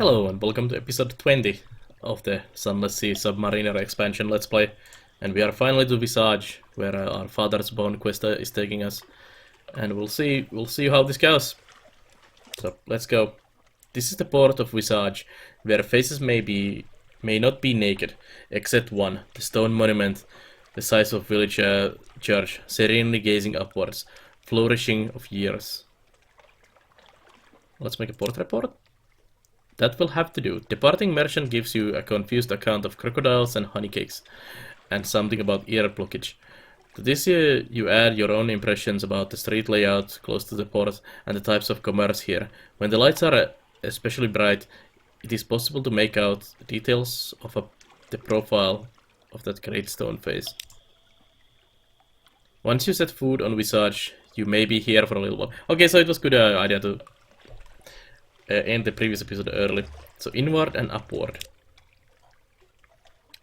Hello and welcome to episode 20 of the Sunless Submariner expansion Let's Play. And we are finally to Visage, where our father's bone quest is taking us. And we'll see how this goes. So let's go. This is the port of Visage, where faces may not be naked, except one, the stone monument, the size of village church, serenely gazing upwards, flourishing of years. Let's make a port report. That will have to do. Departing merchant gives you a confused account of crocodiles and honeycakes, and something about ear blockage. To this you add your own impressions about the street layout close to the port and the types of commerce here. When the lights are especially bright, it is possible to make out details of the profile of that great stone face. Once you set food on Visage, you may be here for a little while. Okay, so it was good idea to end the previous episode early. So inward and upward.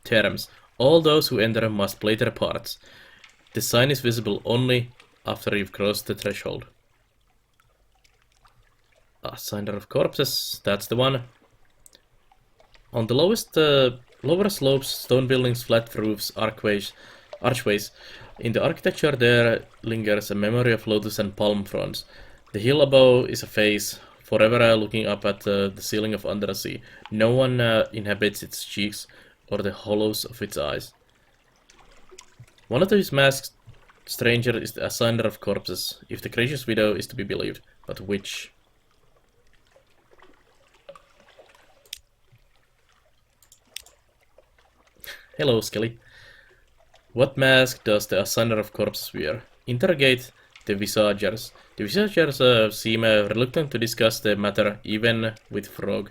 Terms. All those who enter must play their parts. The sign is visible only after you've crossed the threshold. Assigner of corpses, that's the one. On the lower slopes, stone buildings, flat roofs, archways. In the architecture there lingers a memory of lotus and palm fronds. The hill above is a face, forever looking up at the ceiling of under the sea. No one inhabits its cheeks or the hollows of its eyes. One of these masked stranger is the assigner of corpses, if the gracious widow is to be believed. But which? Hello, Skelly. What mask does the assigner of corpses wear? Interrogate the Visagers. The Visagers seem reluctant to discuss the matter, even with Frog.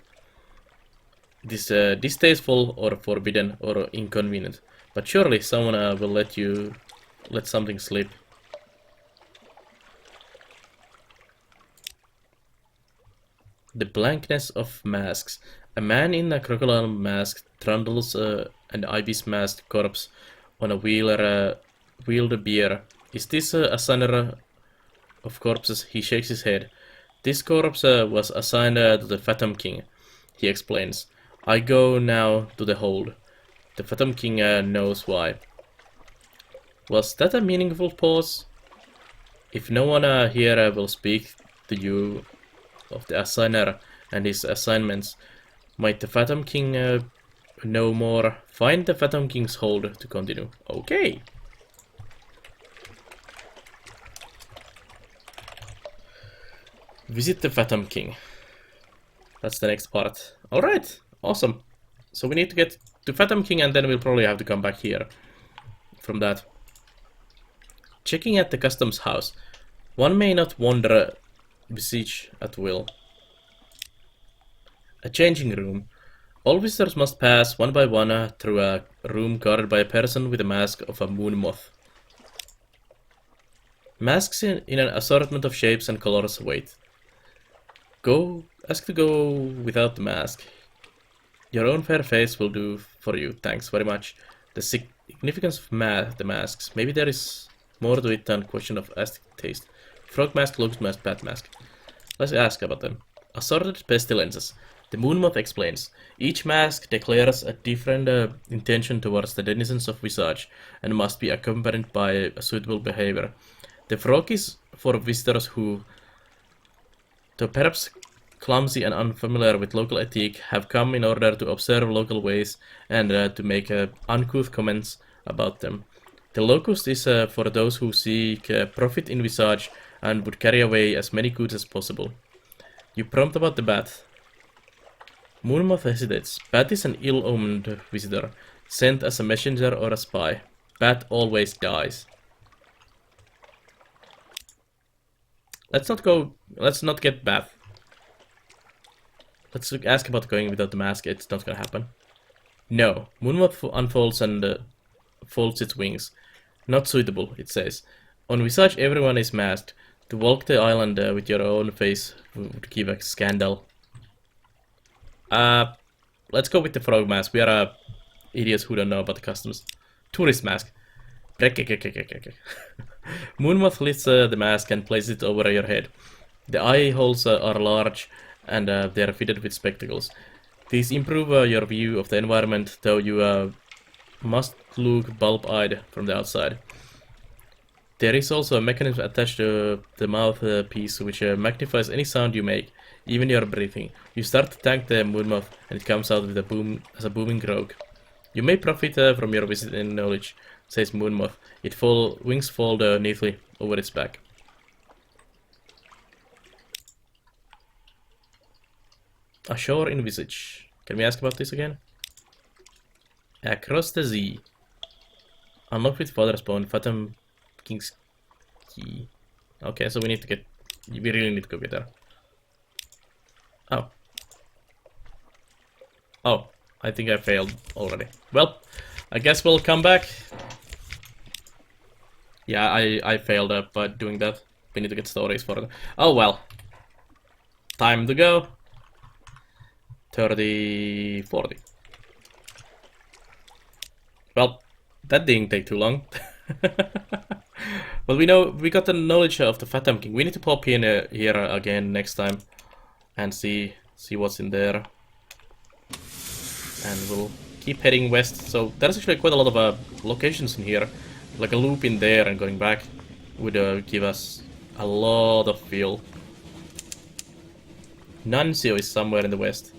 It is distasteful or forbidden or inconvenient, but surely someone will let something slip. The blankness of masks. A man in a crocodile mask trundles an ibis-masked corpse on a wheeled bier. Is this a assigner of corpses? He shakes his head. This corpse was assigned to the Phantom King, he explains. I go now to the hold. The Phantom King knows why. Was that a meaningful pause? If no one here will speak to you of the assigner and his assignments, might the Phantom King know more? Find the Phantom King's hold to continue. Okay. Visit the Phantom King. That's the next part. Alright, awesome. So we need to get to Phantom King and then we'll probably have to come back here from that. Checking at the customs house. One may not wander Visage at will. A changing room. All visitors must pass one by one through a room guarded by a person with a mask of a moon moth. Masks in an assortment of shapes and colors wait. Ask to go without the mask. Your own fair face will do for you, thanks very much. The significance of the masks. Maybe there is more to it than question of aesthetic taste. Frog mask, locust mask, bat mask. Let's ask about them. Assorted pestilences. The moon moth explains. Each mask declares a different intention towards the denizens of Visage and must be accompanied by a suitable behavior. The frog is for visitors who, though perhaps clumsy and unfamiliar with local etiquette, have come in order to observe local ways and to make uncouth comments about them. The locust is for those who seek profit in Visage and would carry away as many goods as possible. You prompt about the bat. Moonmoth hesitates. Bat is an ill-omened visitor, sent as a messenger or a spy. Bat always dies. Let's not get Bat. Let's ask about going without the mask. It's not gonna happen. No. Moonmoth unfolds and folds its wings. Not suitable, it says. On Visage everyone is masked. To walk the island with your own face would give a scandal. Let's go with the frog mask. We are idiots who don't know about the customs. Tourist mask. Moonmoth lifts the mask and places it over your head. The eye holes are large and they are fitted with spectacles. These improve your view of the environment, though you must look bulb-eyed from the outside. There is also a mechanism attached to the mouthpiece which magnifies any sound you make, even your breathing. You start to thank the moonmoth, and it comes out with a boom as a booming croak. You may profit from your visit and knowledge, says Moonmoth. Its wings fold neatly over its back. Ashore in Visage. Can we ask about this again? Across the sea. Unlocked with Father Spawn, Phantom King's Key. Okay, so we need to get... We really need to go get there. Oh. Oh, I think I failed already. Well, I guess we'll come back. Yeah, I failed by doing that. We need to get stories for it. Oh well. Time to go. 30, 40. Well, that didn't take too long. Well, we got the knowledge of the Phantom King. We need to pop in here again next time and see what's in there. And we'll keep heading west. So there's actually quite a lot of locations in here. Like a loop in there and going back would give us a lot of fuel. Nuncio is somewhere in the west.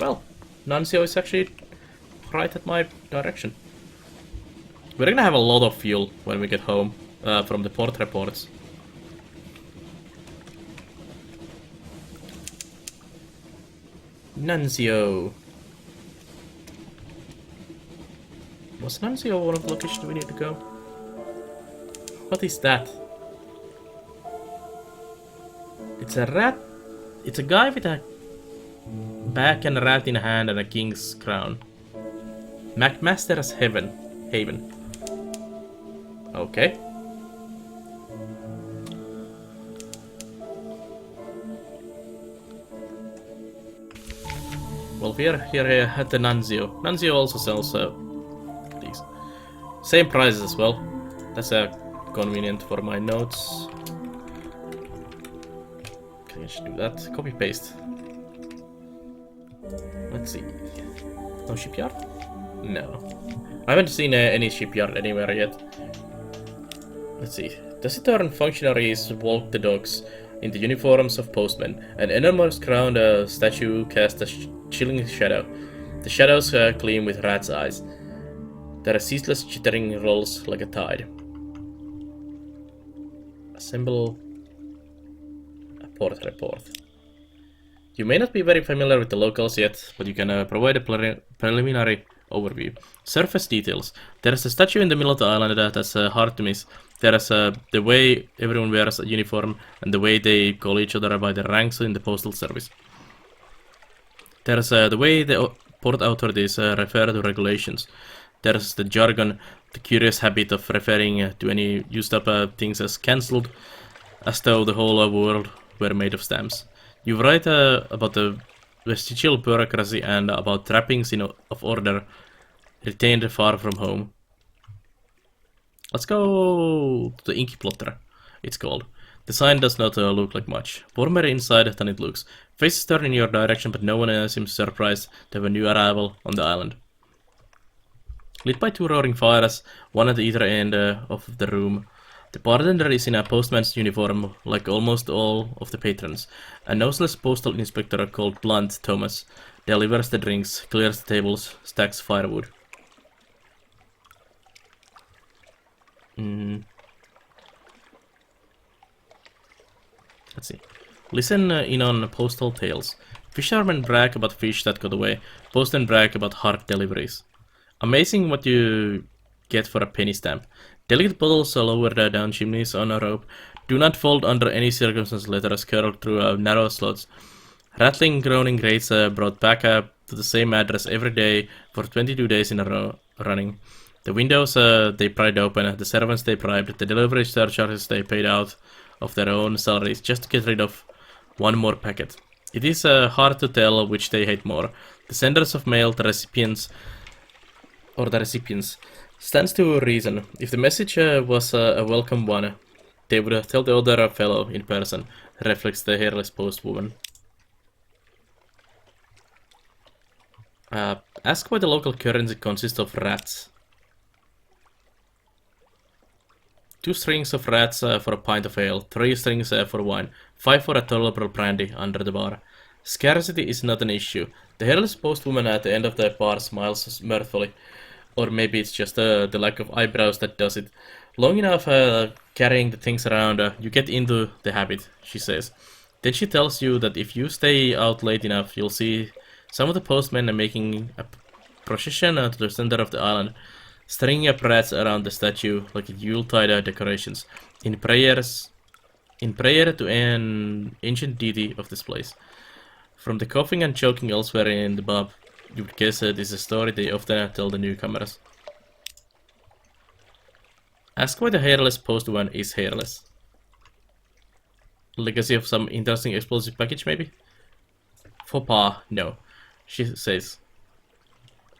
Well, Nuncio is actually right at my direction. We're gonna have a lot of fuel when we get home from the port reports. Nuncio. Was Nuncio one of the locations we need to go? What is that? It's a rat. It's a guy with a back and a rat in a hand and a king's crown. McMaster's Haven. Okay. Well, we're here at the Nuncio. Nuncio also sells these. Same prices as well. That's convenient for my notes. Okay, I should do that. Copy paste. Let's see. No shipyard? No. I haven't seen any shipyard anywhere yet. Let's see. Does it turn functionaries walk the docks in the uniforms of postmen? An enormous crowned statue casts a chilling shadow. The shadows gleam with rat's eyes. Their ceaseless chittering rolls like a tide. Assemble a port report. You may not be very familiar with the locals yet, but you can provide a preliminary overview. Surface details. There is a statue in the middle of the island that's hard to miss. There is the way everyone wears a uniform and the way they call each other by their ranks in the postal service. There is the way the port authorities refer to regulations. There is the jargon, the curious habit of referring to any used up things as cancelled, as though the whole world were made of stamps. You write about the vestigial bureaucracy and about trappings of order retained far from home. Let's go to the Inky Plotter, it's called. The sign does not look like much. Warmer inside than it looks. Faces turn in your direction, but no one seems surprised to have a new arrival on the island. Lit by two roaring fires, one at either end of the room. The bartender is in a postman's uniform, like almost all of the patrons. A noseless postal inspector called Blunt Thomas delivers the drinks, clears the tables, stacks firewood. Let's see. Listen in on postal tales. Fishermen brag about fish that got away. Postmen brag about hard deliveries. Amazing what you get for a penny stamp. Delicate bottles lowered down chimneys on a rope. Do not fold under any circumstance. Letters curled through narrow slots. Rattling, groaning grates brought back to the same address every day for 22 days in a row running. The windows they pried open, the servants they bribed, the delivery surcharges they paid out of their own salaries just to get rid of one more packet. It is hard to tell which they hate more. The senders of mail, the recipients, or the recipients. Stands to reason. If the message was a welcome one, they would tell the other fellow in person, reflects the hairless postwoman. Ask why the local currency consists of rats. 2 strings of rats for a pint of ale, 3 strings for wine, 5 for a tolerable brandy under the bar. Scarcity is not an issue. The hairless postwoman at the end of the bar smiles mirthfully. Or maybe it's just the lack of eyebrows that does it. Long enough carrying the things around, you get into the habit, she says. Then she tells you that if you stay out late enough, you'll see some of the postmen making a procession to the center of the island, stringing up rats around the statue like Yuletide decorations, in prayer to an ancient deity of this place. From the coughing and choking elsewhere in the pub, you would guess this is a story they often tell the newcomers. Ask why the hairless postman is hairless. Legacy of some interesting explosive package, maybe? Faux pas, no, she says.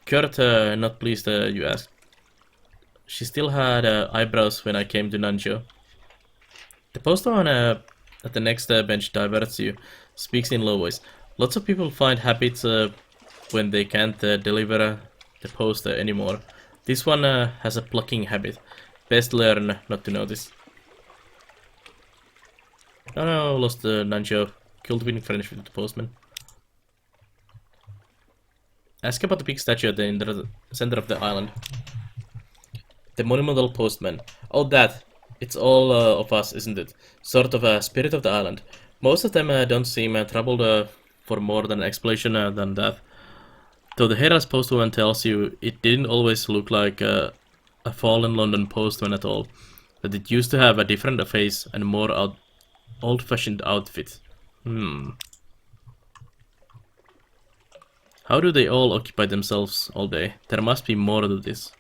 Kurt, not pleased, you ask. She still had eyebrows when I came to Nanjo. The postman at the next bench diverts you, speaks in low voice. Lots of people find habits when they can't deliver the post anymore. This one has a plucking habit. Best learn not to notice. Oh no, lost Nanjo. Cultivating French with the postman. Ask about the big statue at the center of the island. The monumental postman. Oh, that. It's all of us, isn't it? Sort of a spirit of the island. Most of them don't seem troubled for more than an explanation than that. Though the hairless postman tells you it didn't always look like a fallen London postman at all. That it used to have a different face and more old-fashioned outfit. How do they all occupy themselves all day? There must be more to this.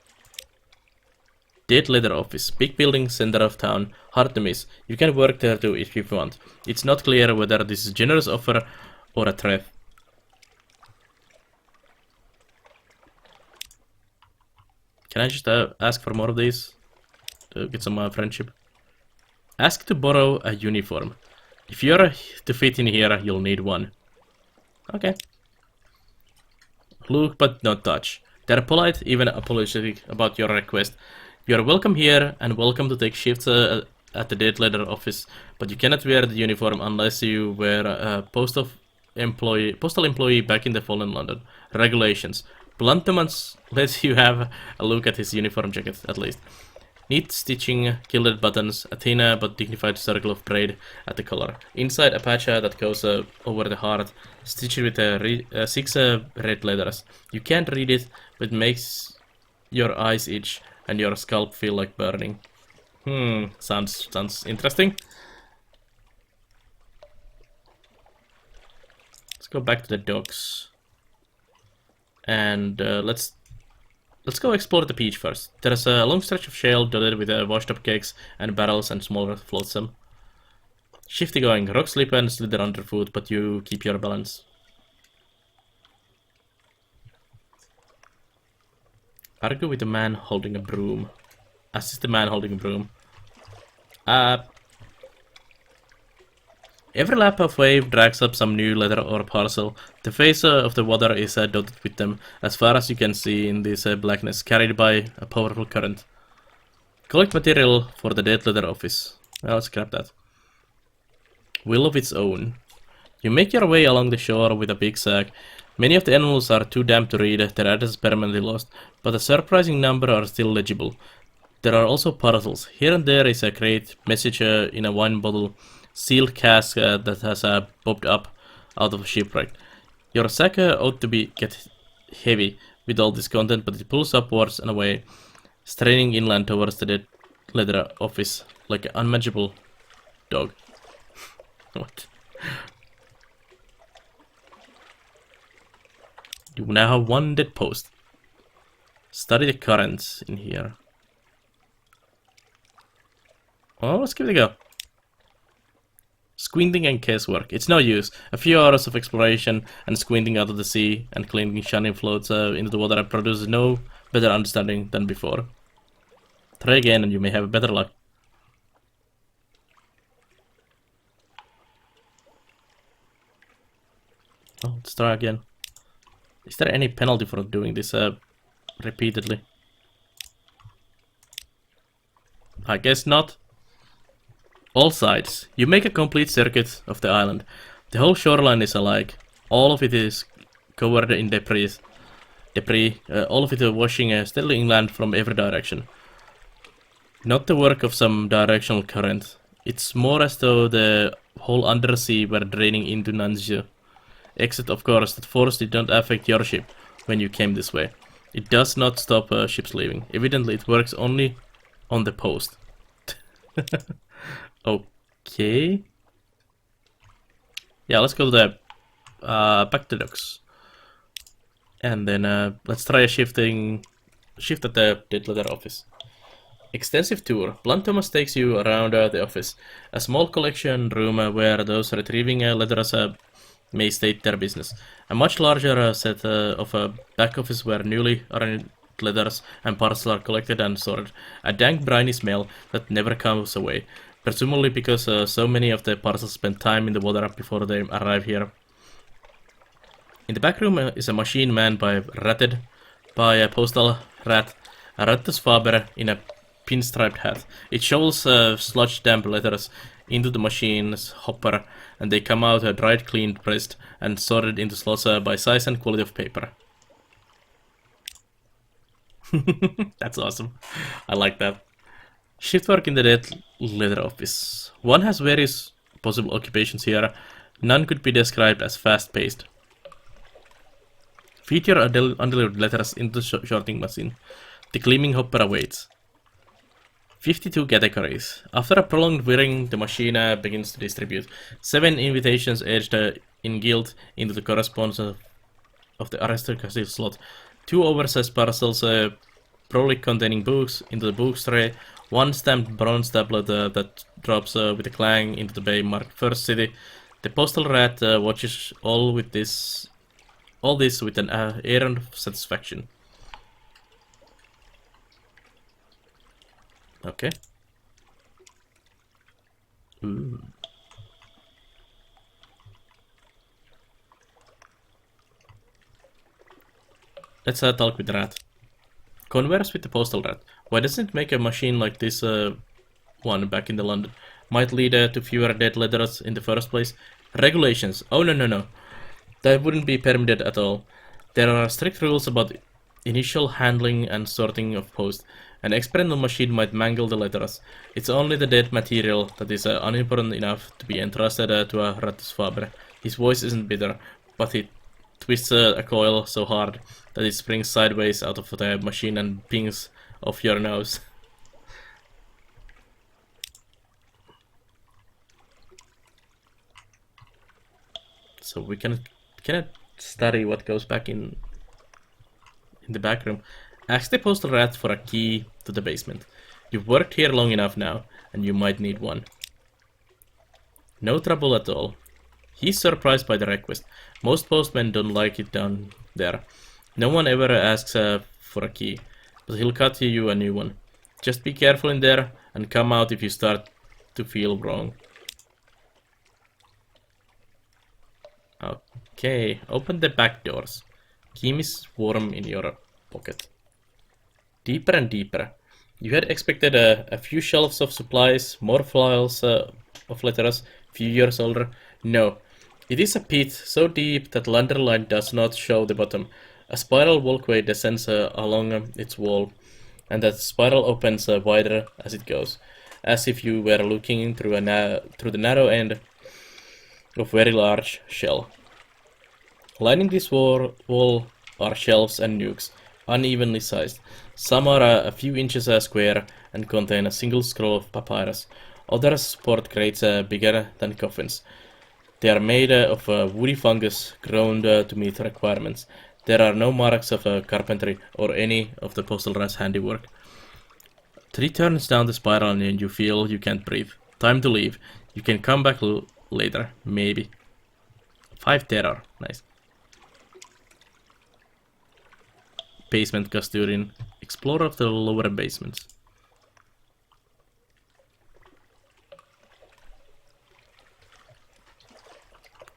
Dead letter office. Big building, center of town. Hard to miss. You can work there too if you want. It's not clear whether this is a generous offer or a threat. Can I just ask for more of these? To get some friendship. Ask to borrow a uniform. If you're to fit in here, you'll need one. Okay. Look but not touch. They're polite, even apologetic about your request. You're welcome here and welcome to take shifts at the dead letter office, but you cannot wear the uniform unless you were a postal employee back in the fallen London. Regulations. Bluntmans lets you have a look at his uniform jacket, at least. Neat stitching, gilded buttons, a thin but dignified circle of braid at the collar. Inside, a patch that goes over the heart, stitched with 6 red letters. You can't read it, but it makes your eyes itch and your scalp feel like burning. Sounds interesting. Let's go back to the docks. And let's go explore the beach first. There's a long stretch of shale dotted with washed up kegs and barrels and smaller flotsam. Shifty going, rocks slip and slither underfoot, but you keep your balance. Argue with the man holding a broom. Assist the man holding a broom. Every lap of wave drags up some new letter or parcel. The face of the water is dotted with them, as far as you can see in this blackness, carried by a powerful current. Collect material for the dead letter office. Well, let's grab that. Will of its own. You make your way along the shore with a big sack. Many of the animals are too damp to read, their address permanently lost, but a surprising number are still legible. There are also parcels. Here and there is a great message in a wine bottle, sealed cask that has popped up out of a shipwreck. Your sack ought to get heavy with all this content, but it pulls upwards and away, straining inland towards the dead letter office like an unmanageable dog. What? You now have 1 dead post. Study the currents in here. Well, let's give it a go. Squinting and guesswork. It's no use. A few hours of exploration and squinting out of the sea and clinking shining floats into the water produces no better understanding than before. Try again and you may have better luck. Oh, let's try again. Is there any penalty for doing this repeatedly? I guess not. All sides. You make a complete circuit of the island. The whole shoreline is alike. All of it is covered in debris. All of it washing steadily inland from every direction. Not the work of some directional current. It's more as though the whole undersea were draining into Nanzhou. Except, of course, that force did not affect your ship when you came this way. It does not stop ships leaving. Evidently, it works only on the post. Okay. Yeah, let's go to the back to docks. And then let's try a shift at the dead letter office. Extensive tour. Blunt Thomas takes you around the office. A small collection room where those retrieving letters may state their business. A much larger set of back office where newly arranged letters and parcels are collected and sorted. A dank briny smell that never comes away. Presumably because so many of the parcels spend time in the water before they arrive here. In the back room is a machine manned by a postal rat, a Rattus Faber in a pinstriped hat. It shovels sludge damp letters into the machine's hopper, and they come out dried, cleaned, pressed, and sorted into slots by size and quality of paper. That's awesome. I like that. Shift work in the dead letter office. One has various possible occupations here. None could be described as fast-paced. Feed your undelivered letters into the sorting machine. The gleaming hopper awaits. 52 categories. After a prolonged whirring, the machine begins to distribute. 7 invitations edged in gilt into the correspondence of the aristocracy slot. 2 oversized parcels, probably containing books, into the books tray. 1 stamped bronze tablet that drops with a clang into the bay marked First City. The postal rat watches all this with an air of satisfaction. Okay. Ooh. Let's talk with the rat. Converse with the postal rat. Why doesn't it make a machine like this one back in the London? Might lead to fewer dead letters in the first place. Regulations. Oh no. That wouldn't be permitted at all. There are strict rules about initial handling and sorting of post. An experimental machine might mangle the letters. It's only the dead material that is unimportant enough to be entrusted to a Rattus Faber. His voice isn't bitter, but he twists a coil so hard that it springs sideways out of the machine and pings off your nose. So we cannot study what goes back in the back room. Ask the postal rat for a key to the basement. You've worked here long enough now, and you might need one. No trouble at all. He's surprised by the request. Most postmen don't like it down there. No one ever asks for a key, but he'll cut you a new one. Just be careful in there, and come out if you start to feel wrong. Okay, open the back doors. Key is warm in your pocket. Deeper and deeper. You had expected a few shelves of supplies, more files of letters, few years older. No, it is a pit so deep that the line does not show the bottom. A spiral walkway descends along its wall, and that spiral opens wider as it goes, as if you were looking through the narrow end of very large shell. Lining this wall are shelves and nukes, unevenly sized. Some are a few inches square and contain a single scroll of papyrus. Others support crates bigger than coffins. They are made of woody fungus grown to meet requirements. There are no marks of carpentry or any of the postal rat's handiwork. 3 turns down the spiral and you feel you can't breathe. Time to leave. You can come back later, maybe. 5 terror. Nice. Basement custodian. Explorer of the lower basements.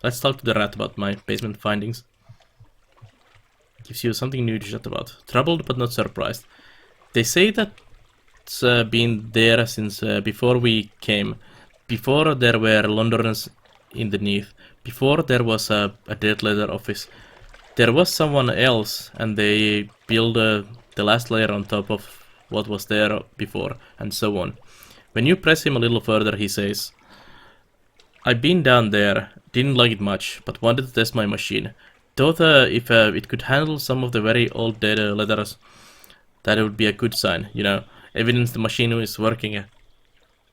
Let's talk to the rat about my basement findings. Gives you something new to chat about. Troubled but not surprised. They say that's been there since before we came. Before there were Londoners underneath. Before there was a dead letter office. There was someone else, and they built the last layer on top of what was there before, and so on. When you press him a little further, he says, I've been down there, didn't like it much, but wanted to test my machine. Thought if it could handle some of the very old data letters, that it would be a good sign, you know, evidence the machine is working,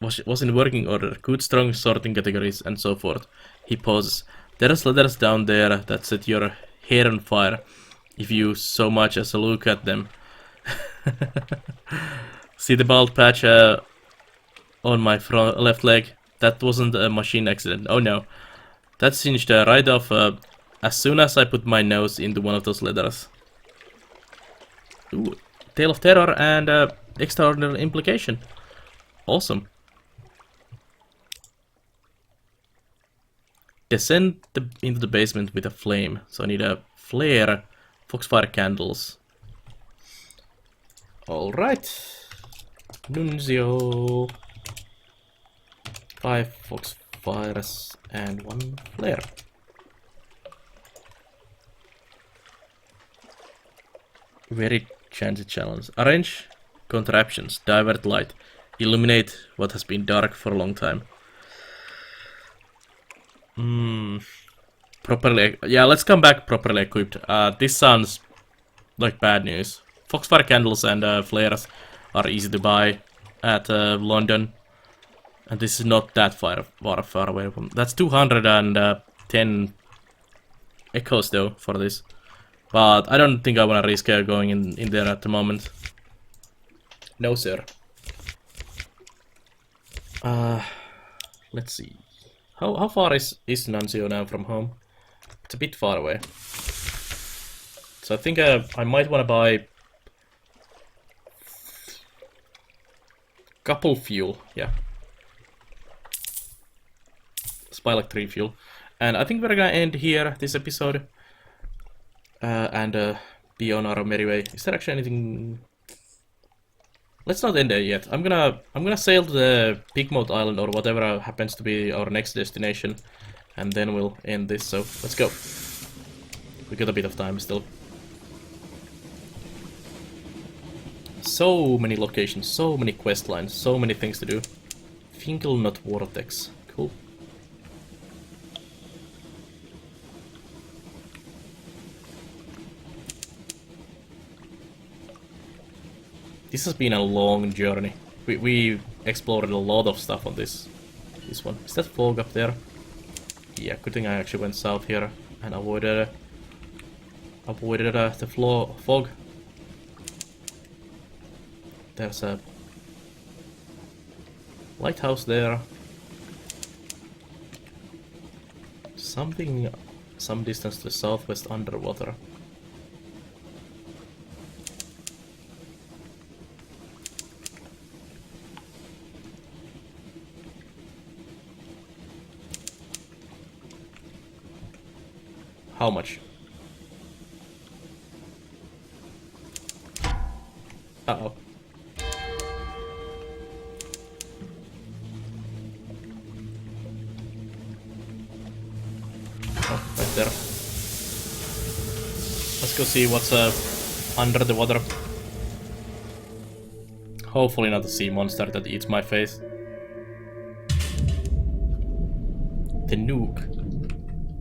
was in working order, good strong sorting categories, and so forth. He pauses. There's letters down there that set your hair on fire, if you so much as look at them. See the bald patch on my left leg? That wasn't a machine accident. Oh no. That singed right off as soon as I put my nose into one of those letters. Ooh, Tale of Terror and extraordinary implication. Awesome. Descend into the basement with a flame. So I need a flare, foxfire candles. Alright. Nunzio. 5 foxfires and 1 flare. Very chancy challenge. Arrange contraptions, divert light, illuminate what has been dark for a long time. Properly, yeah, let's come back properly equipped. This sounds like bad news. Foxfire candles and flares are easy to buy at London. And this is not that far away from... That's 210 echoes though for this. But I don't think I want to risk going in there at the moment. No sir. Let's see. How far is Nunzio now from home? It's a bit far away. So I think I might want to buy... couple fuel, yeah. Let's buy like 3 fuel. And I think we're gonna end here this episode. And be on our merry way. Is there actually anything? Let's not end there yet. I'm gonna sail to the Pigmouth Island or whatever happens to be our next destination, and then we'll end this. So let's go. We got a bit of time still. So many locations, so many quest lines, so many things to do. Finkelnut Vortex, cool. This has been a long journey. We explored a lot of stuff on this one. Is that fog up there? Yeah, good thing I actually went south here and avoided the fog. There's a lighthouse there. Something some distance to the southwest underwater. How much? Uh-oh. Oh, right there. Let's go see what's under the water. Hopefully not a sea monster that eats my face. The nuke.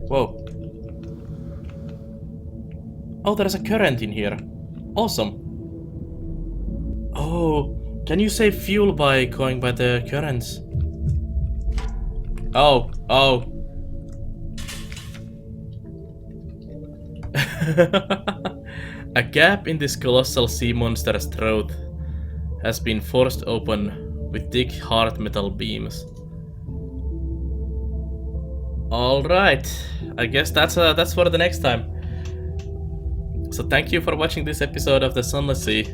Whoa. Oh, there's a current in here. Awesome. Oh, can you save fuel by going by the currents? Oh. A gap in this colossal sea monster's throat has been forced open with thick hard metal beams. Alright, I guess that's for the next time. So thank you for watching this episode of the Sunless Sea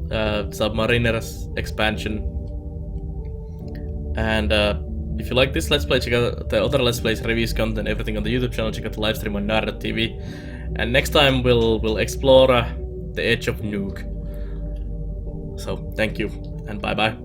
Zubmariner's expansion. And if you like this Let's Play, check out the other Let's Plays, reviews, content, everything on the YouTube channel. Check out the live stream on Nara.tv. And next time we'll explore the edge of Nuke. So thank you and bye bye.